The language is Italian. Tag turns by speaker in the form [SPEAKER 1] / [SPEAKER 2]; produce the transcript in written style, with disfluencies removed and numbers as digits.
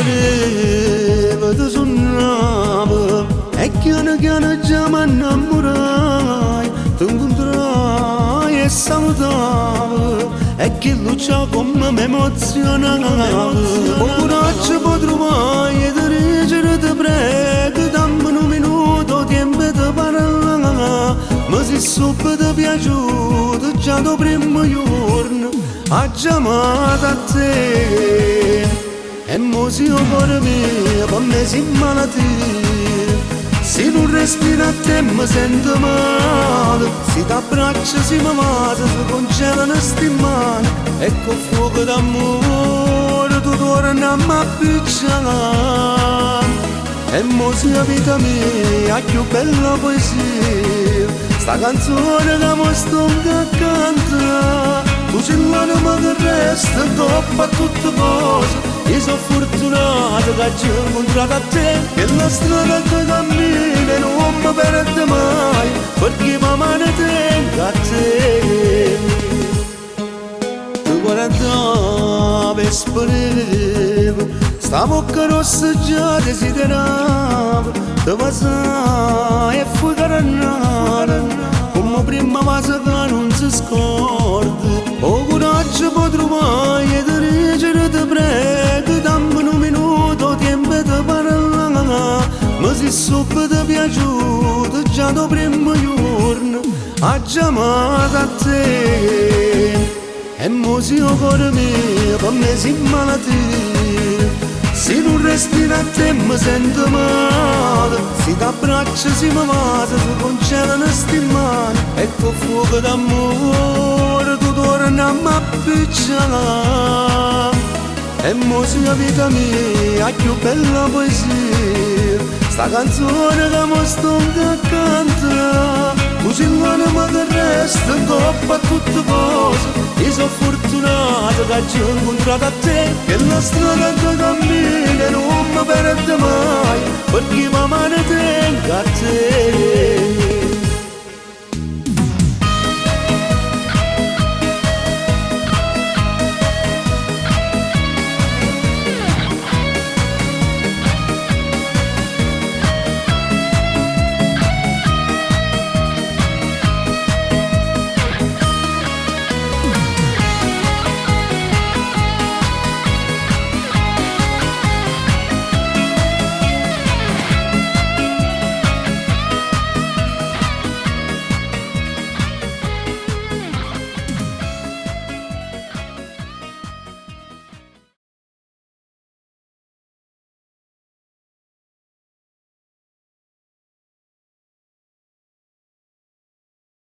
[SPEAKER 1] spăreva de suonava e chiana chiana già m'innamorai, ti incontrai e salutava e che luccia come mi emozionava. O coraggio può trovare e ti reggere ti prego, dammi un minuto tempo di parlare, ma se subito piaciuto già da primo giorno ha chiamato a te. E mo se io cuore mio per me si malattia, se non respiro a te mi sento male, se ti abbraccio si mi mata, si congelano sti mani e con fuoco d'amore tu torni a mi appicciare. E mo se la vita mia è più bella poesia, sta canzone che mi sto a cantare, tu sei l'anima che resta dopo a tutte cose. Io sono fortunato che ci ho incontrato a te, che la strada che cammina non mi perde mai, perché mi mano tengo a te. Tu guardavi e sparivo, sta bocca rossa già desiderava, ti passai e fui carannare, come prima cosa che non si scorda. O coraggio può trovare e ti reggere ti prego, dammi un minuto tempo di parlare, ma se subito piaciuto già da primo giorno ha chiamato a te. E mo se io cuore mio per me si malattia, se non respiro a te mi sento male, se ti abbraccio si mi mata, si congelano sti mani e con fuoco d'amore tu torni a mi appicciare. E mo se la vita mia è più bella poesia, sta canzone che mi sto a cantare, tu sei l'anima che resta dopo a tutte cose. Io sono fortunato che ci ho incontrato a te, che la strada che cammina non mi perde mai, perché mi mano tengo a te.